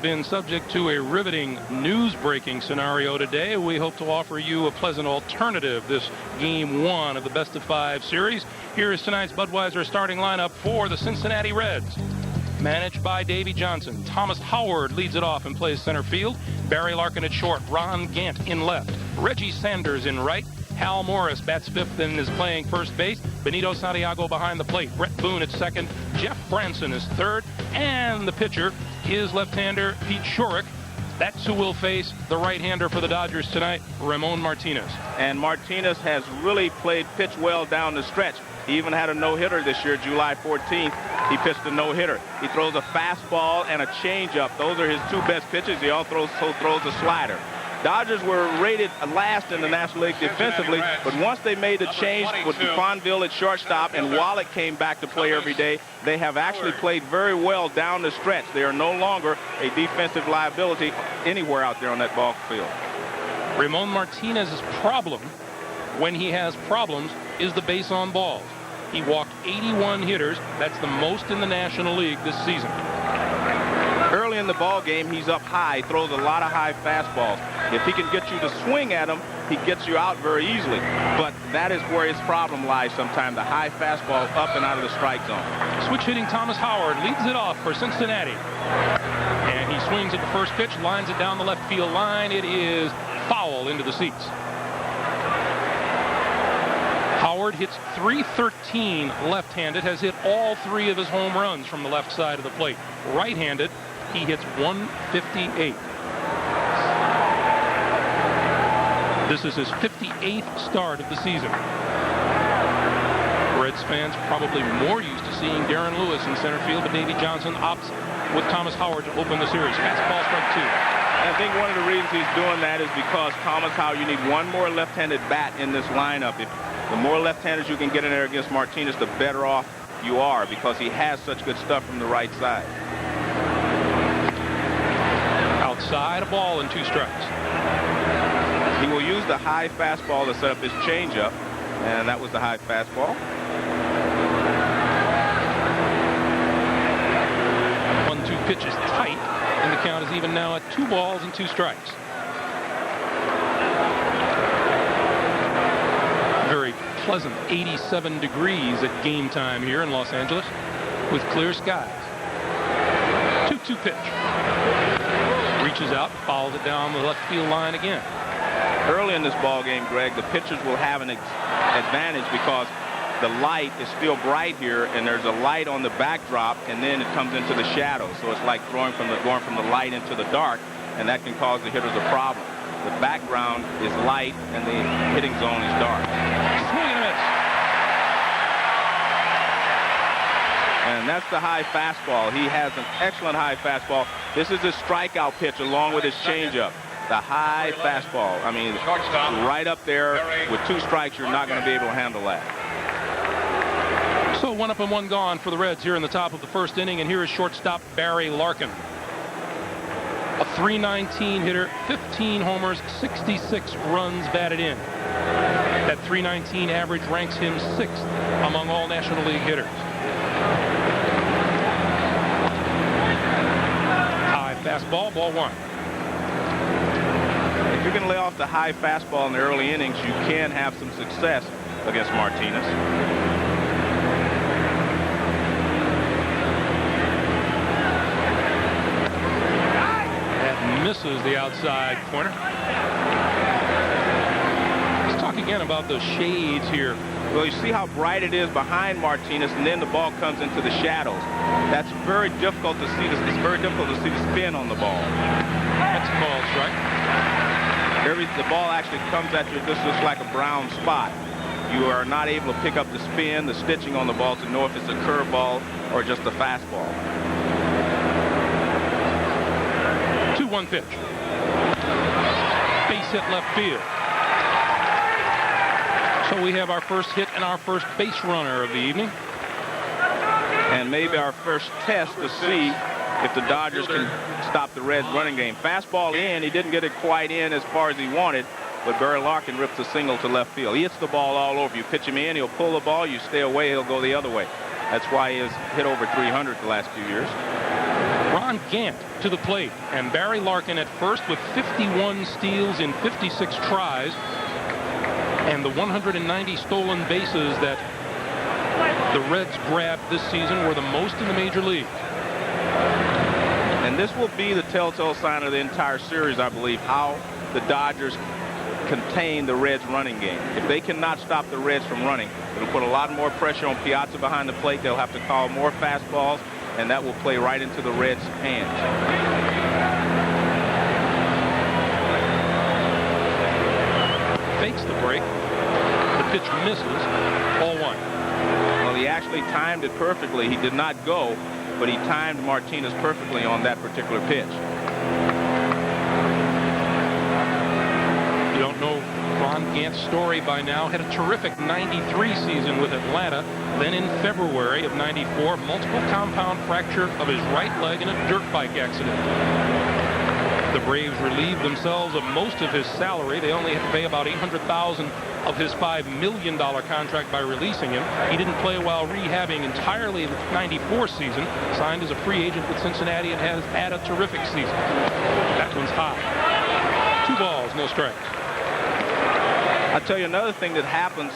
been subject to a riveting news-breaking scenario today. We hope to offer you a pleasant alternative this Game 1 of the best-of-5 series. Here is tonight's Budweiser starting lineup for the Cincinnati Reds. Managed by Davey Johnson, Thomas Howard leads it off and plays center field. Barry Larkin at short, Ron Gant in left, Reggie Sanders in right. Hal Morris bats fifth and is playing first base. Benito Santiago behind the plate. Brett Boone at second. Jeff Branson is third. And the pitcher is left-hander Pete Shorrock. That's who will face the right-hander for the Dodgers tonight, Ramon Martinez. And Martinez has really played pitch well down the stretch. He even had a no-hitter this year, July 14th. He pitched a no-hitter. He throws a fastball and a changeup. Those are his two best pitches. He also throws a slider. Dodgers were rated last in the National League defensively, but once they made the change with Fonville at shortstop and Wallach came back to play every day, they have actually played very well down the stretch. They are no longer a defensive liability anywhere out there on that ball field. Ramon Martinez's problem, when he has problems, is the base on balls. He walked 81 hitters. That's the most in the National League this season. Early in the ball game, he's up high, throws a lot of high fastballs. If he can get you to swing at him, he gets you out very easily. But that is where his problem lies sometimes, the high fastball up and out of the strike zone. Switch hitting Thomas Howard leads it off for Cincinnati. And he swings at the first pitch, lines it down the left field line. It is foul into the seats. Howard hits .313 left-handed, has hit all three of his home runs from the left side of the plate. Right-handed, he hits .158. This is his 58th start of the season. Reds fans probably more used to seeing Darren Lewis in center field, but Davey Johnson opts with Thomas Howard to open the series. Fastball, strike two. I think one of the reasons he's doing that is because Thomas Howard, you need one more left-handed bat in this lineup. If the more left-handers you can get in there against Martinez, the better off you are, because he has such good stuff from the right side. Outside, a ball and two strikes. He will use the high fastball to set up his changeup, and that was the high fastball. 1-2 pitch is tight, and the count is even now at 2 balls and 2 strikes. Very pleasant 87 degrees at game time here in Los Angeles with clear skies. 2-2 pitch. Reaches out, fouls it down the left field line again. Early in this ball game, Greg, the pitchers will have an advantage because the light is still bright here, and there's a light on the backdrop, and then it comes into the shadow. So it's like going from the light into the dark, and that can cause the hitters a problem. The background is light, and the hitting zone is dark. Swing and a miss. And that's the high fastball. He has an excellent high fastball. This is his strikeout pitch along with his changeup. The high fastball. I mean, right up there with 2 strikes, you're not going to be able to handle that. So 1 up and 1 gone for the Reds here in the top of the first inning, and here is shortstop Barry Larkin. A .319 hitter, 15 homers, 66 runs batted in. That .319 average ranks him 6th among all National League hitters. High fastball, ball 1. If you're going to lay off the high fastball in the early innings, you can have some success against Martinez. Misses the outside corner. Let's talk again about those shades here. Well, you see how bright it is behind Martinez, and then the ball comes into the shadows. That's very difficult to see. It's very difficult to see the spin on the ball. That's a called strike. The ball actually comes at you. This looks like a brown spot. You are not able to pick up the spin, the stitching on the ball to know if it's a curveball or just a fastball. 2-1 pitch. Base hit left field. So we have our first hit and our first base runner of the evening. And maybe our first test to see if the Dodgers can stop the Reds' running game. Fastball in. He didn't get it quite in as far as he wanted, but Barry Larkin rips a single to left field. He hits the ball all over. You pitch him in, he'll pull the ball. You stay away, he'll go the other way. That's why he has hit over 300 the last few years. Ron Ron Gant to the plate, and Barry Larkin at first with 51 steals in 56 tries, and the 190 stolen bases that the Reds grabbed this season were the most in the major leagues. And this will be the telltale sign of the entire series, I believe, how the Dodgers contain the Reds running game. If they cannot stop the Reds from running, it'll put a lot more pressure on Piazza behind the plate. They'll have to call more fastballs, and that will play right into the Reds' hands. Fakes the break. The pitch misses. Ball 1. Well, he actually timed it perfectly. He did not go, but he timed Martinez perfectly on that particular pitch. You don't know Ron Gant's story by now. Had a terrific 93 season with Atlanta. Then in February of 94, multiple compound fracture of his right leg in a dirt bike accident. The Braves relieved themselves of most of his salary. They only had to pay about $800,000 of his $5 million contract by releasing him. He didn't play while rehabbing entirely the 94 season. Signed as a free agent with Cincinnati and has had a terrific season. That one's high. 2 balls, no strikes. I'll tell you another thing that happens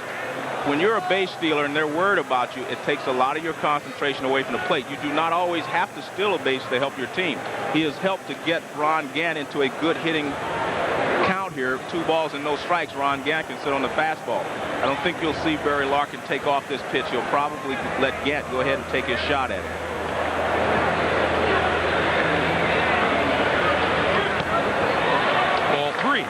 when you're a base stealer and they're worried about you. It takes a lot of your concentration away from the plate. You do not always have to steal a base to help your team. He has helped to get Ron Gant into a good hitting count here. 2 balls and no strikes. Ron Gant can sit on the fastball. I don't think you'll see Barry Larkin take off this pitch. He'll probably let Gant go ahead and take his shot at it. Ball 3.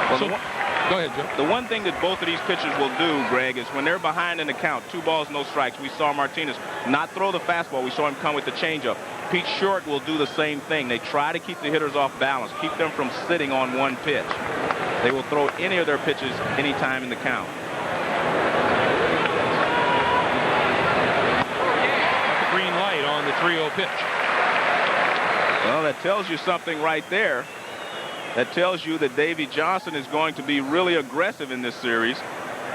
Well, So, go ahead, Joe. the one thing that both of these pitchers will do, Greg, is when they're behind in the count, 2 balls, no strikes, we saw Martinez not throw the fastball. We saw him come with the changeup. Pete Short will do the same thing. They try to keep the hitters off balance, keep them from sitting on one pitch. They will throw any of their pitches anytime in the count. The green light on the 3-0 pitch. Well, that tells you something right there. That tells you that Davey Johnson is going to be really aggressive in this series.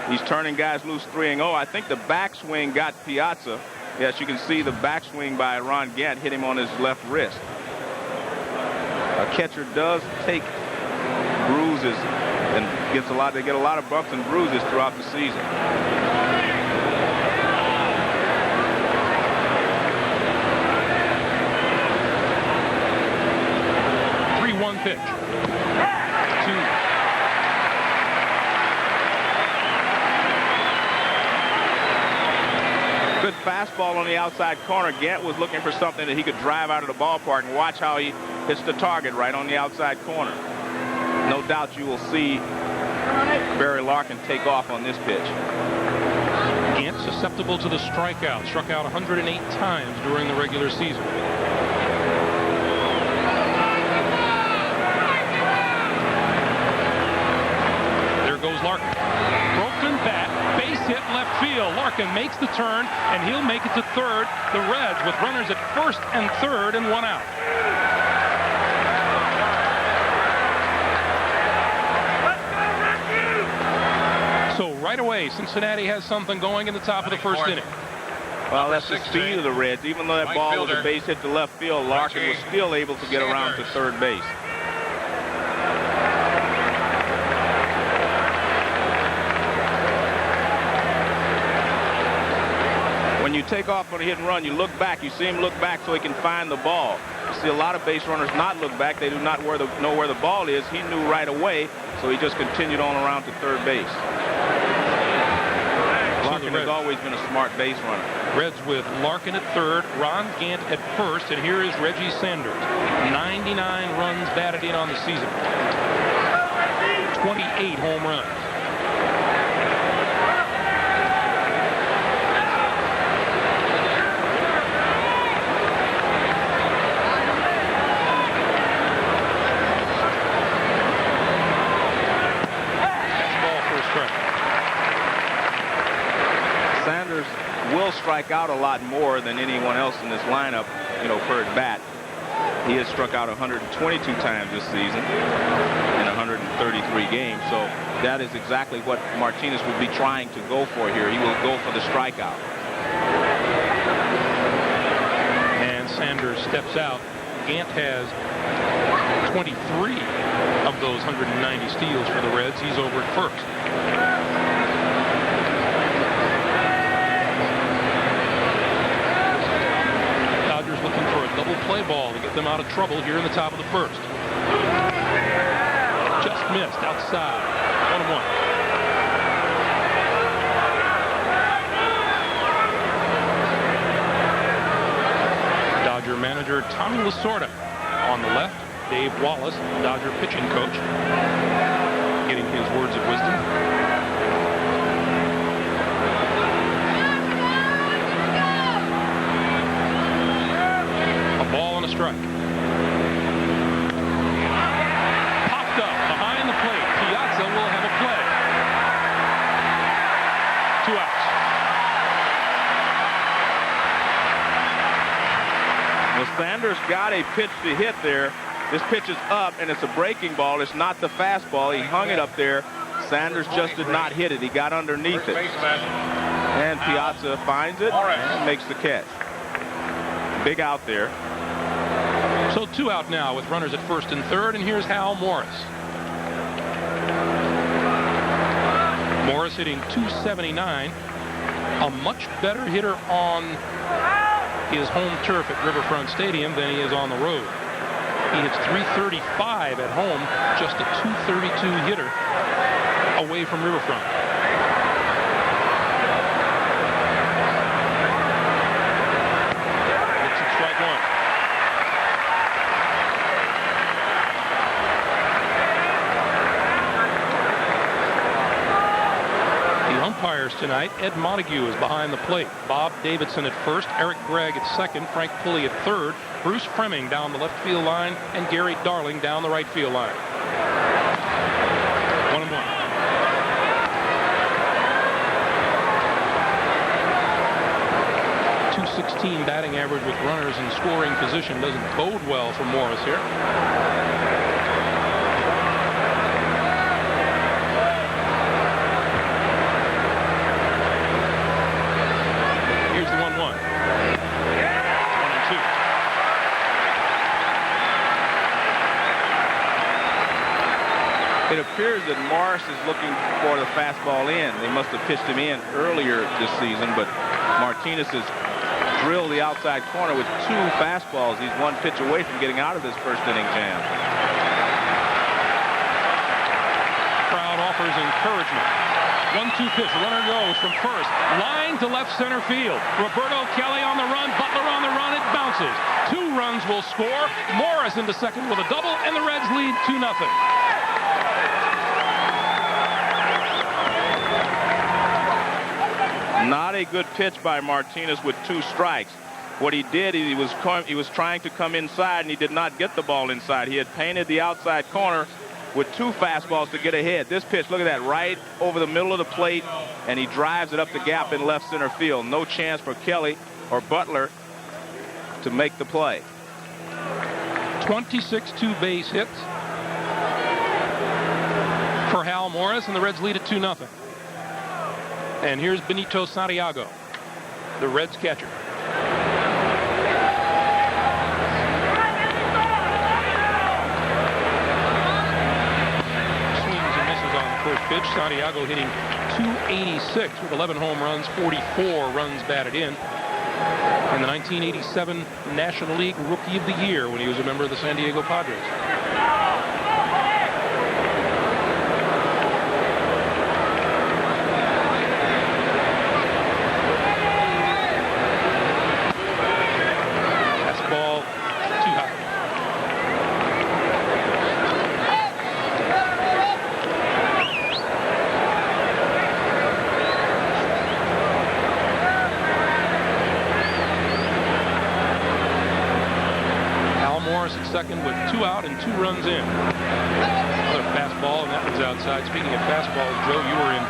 He's turning guys loose 3-0. I think the backswing got Piazza. Yes, you can see the backswing by Ron Gant hit him on his left wrist. A catcher does take bruises and they get a lot of bumps and bruises throughout the season. 3-1 pitch. 2. Good fastball on the outside corner. Gant was looking for something that he could drive out of the ballpark, and watch how he hits the target right on the outside corner. No doubt you will see Barry Larkin take off on this pitch. Gant susceptible to the strikeout. Struck out 108 times during the regular season. There goes Larkin. Broken bat. Base hit left field. Larkin makes the turn, and he'll make it to third. The Reds with runners at first and third and 1 out. So right away, Cincinnati has something going in the top of the first inning. Well, that's the speed of the Reds. Even though that ball was a base hit to left field, Larkin was still able to get around to third base. When you take off on a hit and run, you look back. You see him look back so he can find the ball. You see a lot of base runners not look back. They do not know where the ball is. He knew right away, so he just continued on around to third base. Larkin has always been a smart base runner. Reds with Larkin at third, Ron Gant at first, and here is Reggie Sanders. 99 runs batted in on the season. 28 home runs. Sanders will strike out a lot more than anyone else in this lineup, per at bat. He has struck out 122 times this season in 133 games. So that is exactly what Martinez would be trying to go for here. He will go for the strikeout. And Sanders steps out. Gant has 23 of those 190 steals for the Reds. He's over at first. Dodgers looking for a double play ball to get them out of trouble here in the top of the first. Just missed outside. 1-1. Dodger manager Tommy Lasorda on the left. Dave Wallace, Dodger pitching coach, getting his words of wisdom. A ball and a strike. Popped up behind the plate. Piazza will have a play. 2 outs. Well, Sanders got a pitch to hit there. This pitch is up, and it's a breaking ball. It's not the fastball. He hung it up there. Sanders just did not hit it. He got underneath it. And Piazza finds it and makes the catch. Big out there. So 2 out now with runners at first and third, and here's Hal Morris. Morris hitting .279. A much better hitter on his home turf at Riverfront Stadium than he is on the road. He hits .335 at home, just a .232 hitter away from Riverfront. Looks at strike 1. The umpires tonight, Ed Montague is behind the plate. Bob Davidson at first, Eric Gregg at second, Frank Pulley at third, Bruce Fremming down the left field line, and Gary Darling down the right field line. 1-1. .216 batting average with runners in scoring position doesn't bode well for Morris here. Here's the 1-1. 1-2. It appears that Morris is looking for the fastball in. They must have pitched him in earlier this season, but Martinez has drilled the outside corner with 2 fastballs. He's 1 pitch away from getting out of this first inning jam. Crowd offers encouragement. 1-2 pitch. Runner goes from first. Line to left center field. Roberto Kelly on the run. Butler on the run. It bounces. 2 runs will score. Morris into second with a double, and the Reds lead 2-0. Not a good pitch by Martinez with 2 strikes. What he did, he was trying to come inside, and he did not get the ball inside. He had painted the outside corner with 2 fastballs to get ahead. This pitch, look at that, right over the middle of the plate, and he drives it up the gap in left center field. No chance for Kelly or Butler to make the play. 26 2-base hits for Hal Morris, and the Reds lead at 2-0. And here's Benito Santiago, the Reds catcher. Swings and misses on the first pitch. Santiago hitting .286 with 11 home runs, 44 runs batted in. And the 1987 National League Rookie of the Year when he was a member of the San Diego Padres. Second with 2 out and 2 runs in. Another fastball, and that one's outside. Speaking of fastballs, Joe, you were in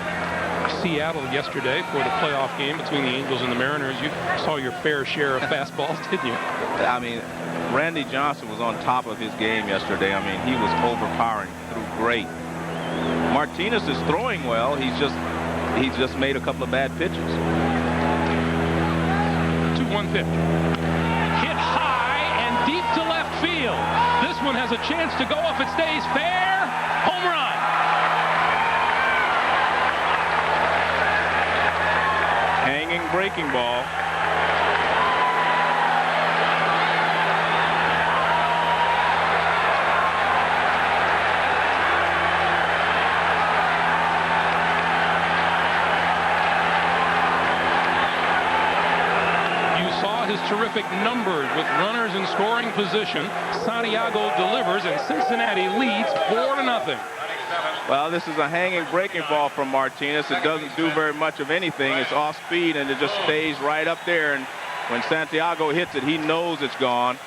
Seattle yesterday for the playoff game between the Angels and the Mariners. You saw your fair share of fastballs, didn't you? I mean, Randy Johnson was on top of his game yesterday. I mean, he was overpowering, threw great. Martinez is throwing well. He's just made a couple of bad pitches. 2-1 pitch. Hit high. one has a chance to go if it stays fair. Home run. Hanging breaking ball. His terrific numbers with runners in scoring position. Santiago delivers and Cincinnati leads 4-0. Well, this is a hanging breaking ball from Martinez. It doesn't do very much of anything. It's off speed and it just stays right up there. And when Santiago hits it, he knows it's gone.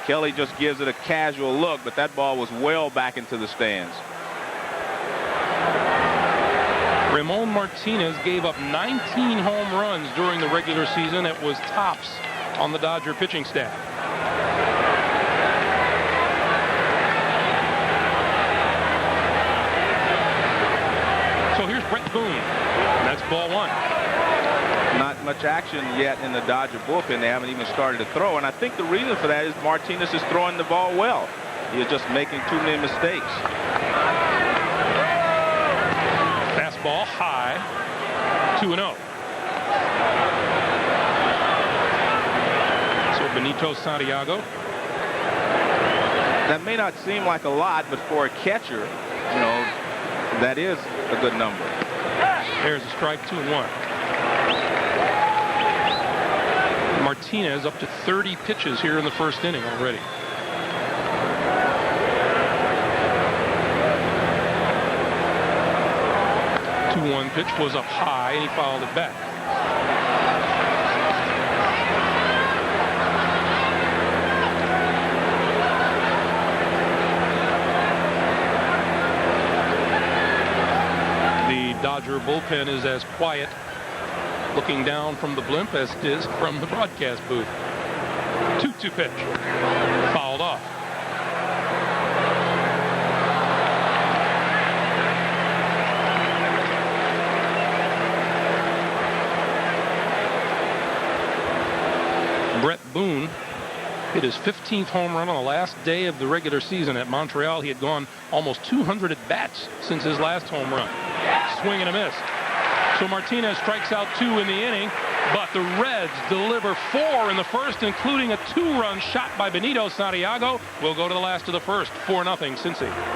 Kelly just gives it a casual look, but that ball was well back into the stands. Ramon Martinez gave up 19 home runs during the regular season. It was tops on the Dodger pitching staff. So here's Brett Boone. That's ball one. Not much action yet in the Dodger bullpen. They haven't even started to throw, and I think the reason for that is Martinez is throwing the ball well. He's just making too many mistakes. Fastball high, 2-0. Benito Santiago. That may not seem like a lot, but for a catcher, you know, that is a good number. There's a strike, 2-1. Martinez up to 30 pitches here in the first inning already. The 2-1 pitch was up high and he fouled it back. Dodger bullpen is as quiet looking down from the blimp as it is from the broadcast booth. 2-2 pitch. Fouled off. Brett Boone hit his 15th home run on the last day of the regular season at Montreal. He had gone almost 200 at bats since his last home run. Swing and a miss. So Martinez strikes out 2 in the inning, but the Reds deliver 4 in the first, including a 2-run shot by Benito Santiago. We'll go to the last of the first. 4-0 Cincy.